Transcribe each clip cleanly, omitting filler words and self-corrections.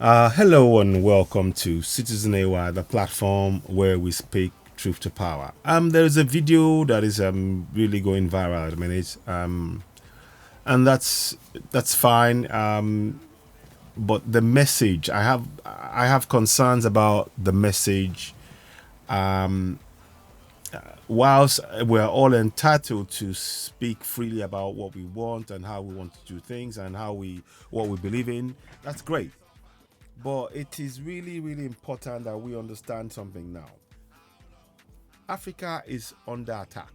Hello and welcome to Citizen AY, the platform where we speak truth to power. There is a video that is really going viral at the minute, and that's fine. But the message, I have concerns about the message. Whilst we're all entitled to speak freely about what we want and how we want to do things and what we believe in, that's great. But it is really, really important that we understand something now. Africa is under attack.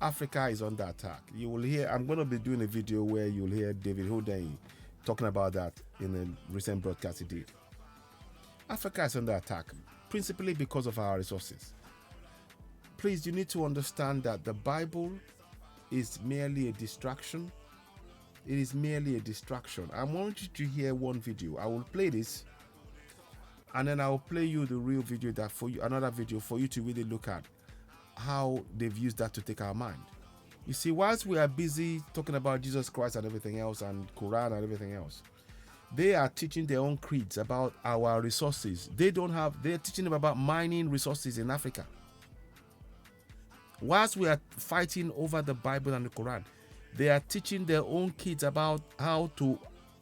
Africa is under attack. You will hear, I'm going to be doing a video where you'll hear David Houdin talking about that in a recent broadcast he did. Africa is under attack, principally because of our resources. Please, you need to understand that the Bible is merely a distraction. It is merely a distraction. I want you to hear one video. I will play this, and then I will play you the real video that for you, another video for you to really look at how they've used that to take our mind. You see, whilst we are busy talking about Jesus Christ and everything else and Quran and everything else, they are teaching their own creeds about our resources. They're teaching them about mining resources in Africa. Whilst we are fighting over the Bible and the Quran, they are teaching their own kids about how to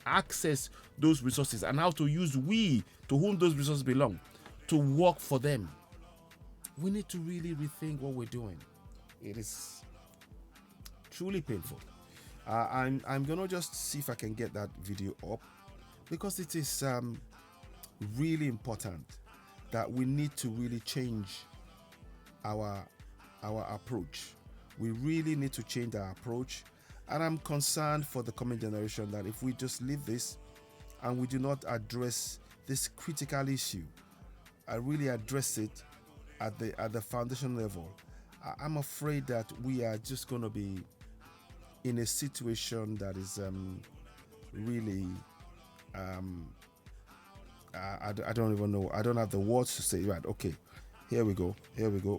access those resources and how to use we, to whom those resources belong, to work for them. We need to really rethink what we're doing. It is truly painful. I'm gonna just see if I can get that video up, because it is really important that we need to really change our approach. We really need to change our approach. And I'm concerned for the coming generation that if we just leave this and we do not address this critical issue, I really address it at the foundation level, I'm afraid that we are just going to be in a situation that is really I don't even know. I don't have the words to say. Right, okay, here we go.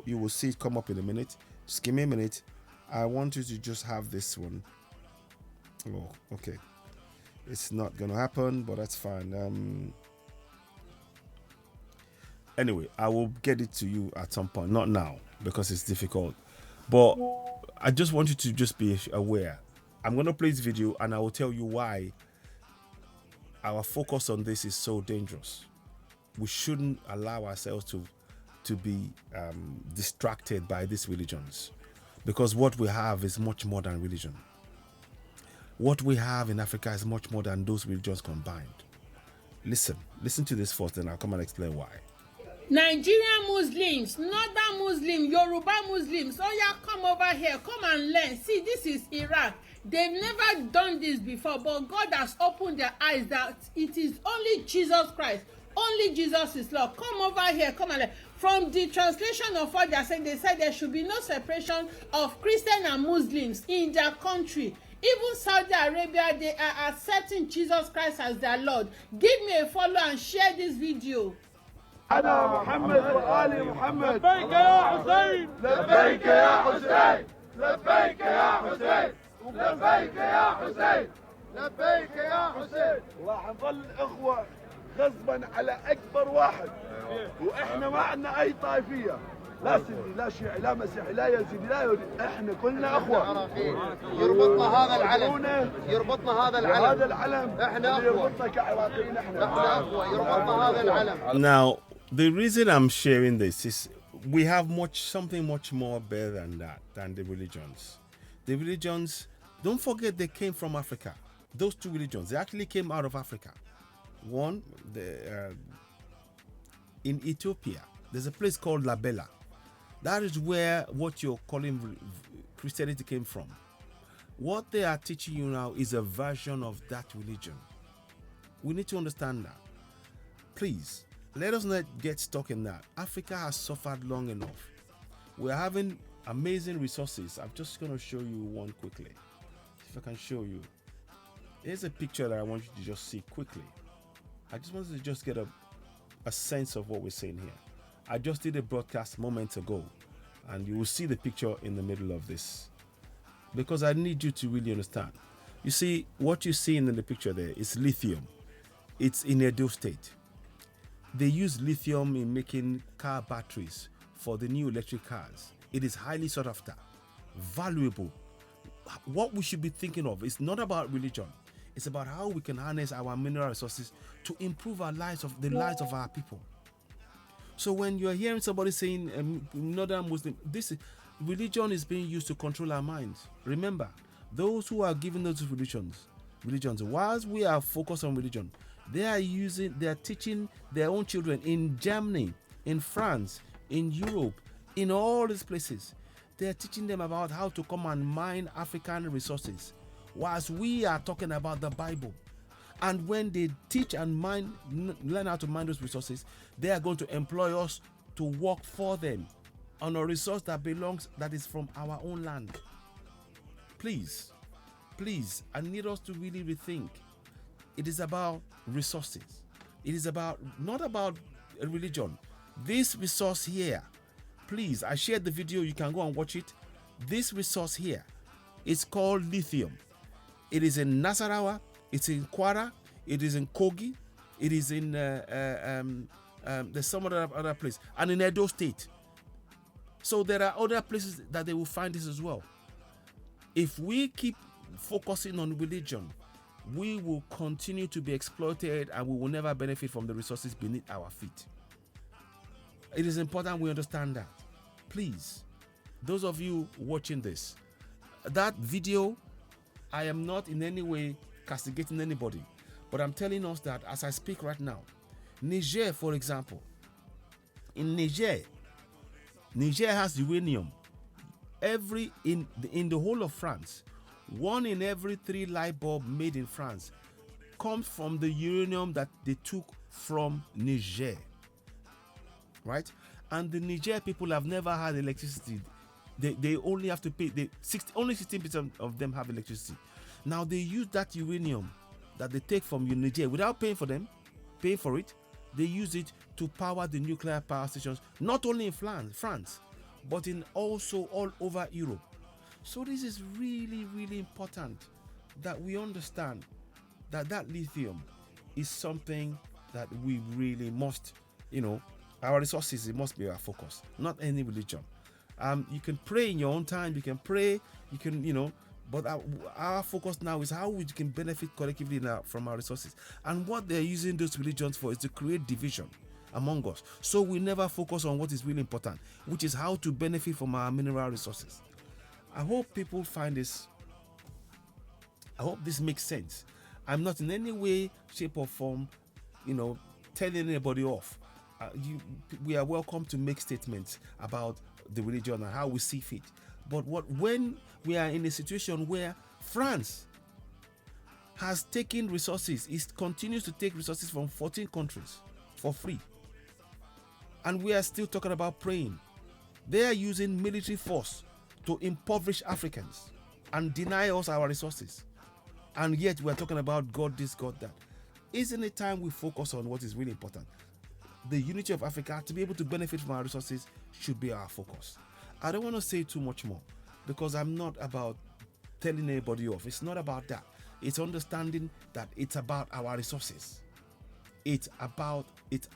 You will see it come up in a minute. Just give me a minute. I want you to just have this one. Oh, okay. It's not gonna happen, but that's fine. Anyway, I will get it to you at some point. Not now, because it's difficult. But I just want you to just be aware. I'm gonna play this video and I will tell you why our focus on this is so dangerous. We shouldn't allow ourselves to be distracted by these religions, because what we have is much more than religion. What we have in Africa is much more than those religions combined. Listen to this first, then I'll come and explain why. Nigerian Muslims, Northern Muslims, Yoruba Muslims, oh yeah, come over here, come and learn. See, this is Iraq. They've never done this before, but God has opened their eyes that it is only Jesus Christ. Only Jesus is Lord. Come over here, come and learn. From the translation of what they are saying, they said there should be no separation of Christian and Muslims in their country. Even Saudi Arabia, they are accepting Jesus Christ as their Lord. Give me a follow and share this video. أنا محمد وآل محمد. لبيك يا حسين. لبيك يا حسين. لبيك يا حسين. لبيك يا حسين. لبيك يا حسين. راح نظل إخوة غصبا على أكبر واحد، وإحنا ما عندنا أي طائفية، لا سني لا شيعي لا مسيحي لا يزيدي لا يهودي، إحنا كلنا أخوة. يربطنا هذا العلم، يربطنا هذا العلم، هذا العلم إحنا أخوة، يربطنا كعراقيين إحنا أخوة، يربطنا هذا العلم. Now, the reason I'm sharing this is we have something much more better than that, than the religions. The religions, don't forget, they came from Africa. Those two religions, they actually came out of Africa. One, in Ethiopia, there's a place called La Bella. That is where what you're calling Christianity came from. What they are teaching you now is a version of that religion. We need to understand that. Please, let us not get stuck in that. Africa has suffered long enough. We're having amazing resources. I'm just going to show you one quickly. If I can show you. Here's a picture that I want you to just see quickly. I just wanted to just get a sense of what we're saying here. I just did a broadcast moments ago, and you will see the picture in the middle of this, because I need you to really understand. You see, what you're seeing in the picture there is lithium. It's in Edo State. They use lithium in making car batteries for the new electric cars. It is highly sought after, valuable. What we should be thinking of is not about religion. It's about how we can harness our mineral resources to improve the lives of our people. So when you're hearing somebody saying northern Muslim, religion is being used to control our minds. Remember, those who are giving those religions, whilst we are focused on religion, they are teaching their own children in Germany, in France, in Europe, in all these places. They are teaching them about how to come and mine African resources, whilst we are talking about the Bible. And when they teach and learn how to mine those resources, they are going to employ us to work for them on a resource that is from our own land. Please, I need us to really rethink. It is about resources. It is not about a religion. This resource here, please, I shared the video, you can go and watch it. This resource here is called lithium. It is in Nasarawa, it's in Kwara, it is in Kogi, it is in there's some other place, and in Edo State. So there are other places that they will find this as well. If we keep focusing on religion, we will continue to be exploited and we will never benefit from the resources beneath our feet. It is important we understand that. Please, those of you watching this, that video, I am not in any way castigating anybody, but I'm telling us that as I speak right now, Niger, for example, in Niger has uranium. In the whole of France, 1 in every 3 light bulb made in France comes from the uranium that they took from Niger, right? And the Niger people have never had electricity. They only have to pay. Only 16% of them have electricity. Now they use that uranium that they take from Niger without paying for it. They use it to power the nuclear power stations, not only in France, but also all over Europe. So this is really, really important that we understand that lithium is something that we really must, our resources, it must be our focus, not any religion. You can pray in your own time, you can pray, but our focus now is how we can benefit collectively now from our resources. And what they're using those religions for is to create division among us. So we never focus on what is really important, which is how to benefit from our mineral resources. I hope people find this. I hope this makes sense. I'm not in any way, shape, or form, telling anybody off. We are welcome to make statements about the religion and how we see fit. But when we are in a situation where France has taken resources, it continues to take resources from 14 countries for free, and we are still talking about praying. They are using military force to impoverish Africans and deny us our resources. And yet we're talking about God this, God that. Isn't it time we focus on what is really important? The unity of Africa, to be able to benefit from our resources, should be our focus. I don't want to say too much more because I'm not about telling anybody off. It's not about that. It's understanding that it's about our resources. It's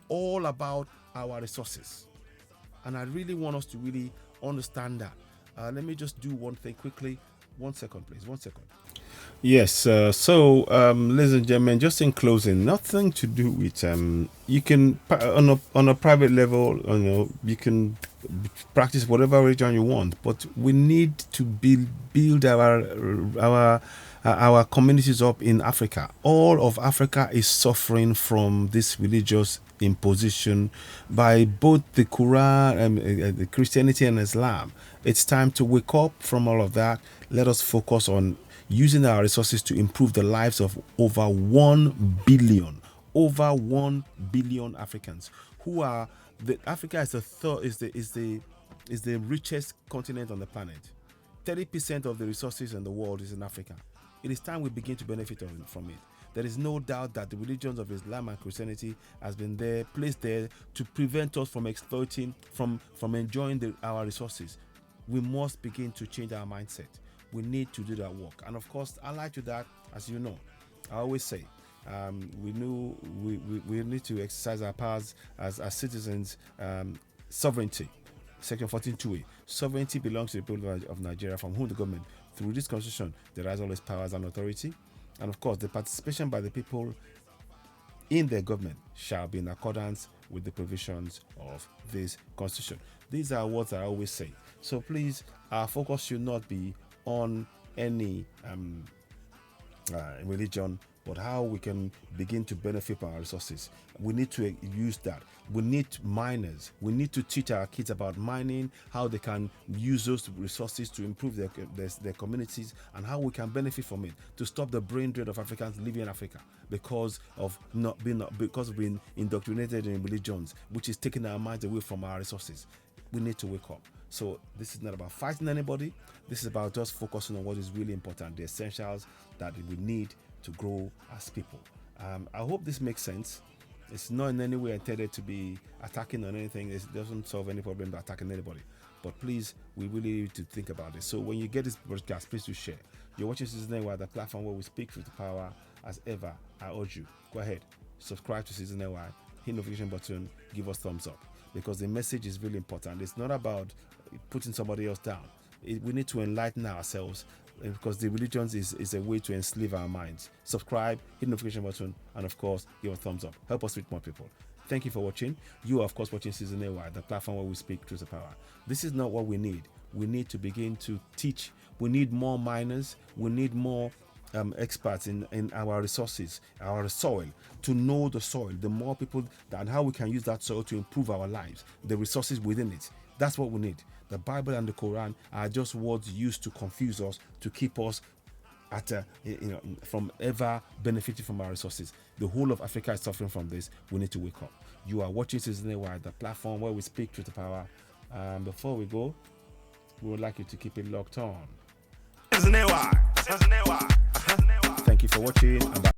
all about our resources. And I really want us to really understand that. Let me just do one thing quickly. 1 second, please. 1 second. Yes. So, ladies and gentlemen, just in closing, nothing to do with you can on a private level, you can practice whatever religion you want, but we need to build our communities up in Africa. All of Africa is suffering from this religious imposition by both the Quran, the Christianity and Islam. It's time to wake up from all of that. Let us focus on using our resources to improve the lives of over 1 billion Africans who are Africa is the richest continent on the planet. 30% of the resources in the world is in Africa. It is time we begin to benefit from it. There is no doubt that the religions of Islam and Christianity has been placed there to prevent us from exploiting, from enjoying our resources. We must begin to change our mindset. We need to do that work. And of course, allied to that, as you know, I always say, We know we need to exercise our powers as citizens. Sovereignty, Section 14(2)(a). Sovereignty belongs to the people of Nigeria, from whom the government, through this constitution, derives all its powers and authority. And of course, the participation by the people in their government shall be in accordance with the provisions of this constitution. These are what I always say. So please, our focus should not be on any religion, but how we can begin to benefit from our resources. We need to use that. We need miners. We need to teach our kids about mining, how they can use those resources to improve their communities, and how we can benefit from it to stop the brain drain of Africans living in Africa because of being indoctrinated in religions, which is taking our minds away from our resources. We need to wake up. So this is not about fighting anybody. This is about just focusing on what is really important, the essentials that we need to grow as people. I hope this makes sense. It's not in any way intended to be attacking on anything. It doesn't solve any problem by attacking anybody. But please, we really need to think about this. So when you get this broadcast, please do share. You're watching Season NY, the platform where we speak truth to power. As ever, I urge you, go ahead, subscribe to Season NY, hit the notification button, give us thumbs up, because the message is really important. It's not about putting somebody else down. We need to enlighten ourselves, because the religions is a way to enslave our minds. Subscribe, hit the notification button, and of course, give a thumbs up. Help us reach more people. Thank you for watching. You are, of course, watching Season AY, the platform where we speak truth to power. This is not what we need. We need to begin to teach. We need more miners. We need more experts in our resources, our soil, to know the soil. The more people, and how we can use that soil to improve our lives, the resources within it. That's what we need. The Bible and the Quran are just words used to confuse us, to keep us at from ever benefiting from our resources. The whole of Africa is suffering from this. We need to wake up. You are watching Season AY, the platform where we speak truth to power. Before we go, we would like you to keep it locked on. Thank you for watching. And bye.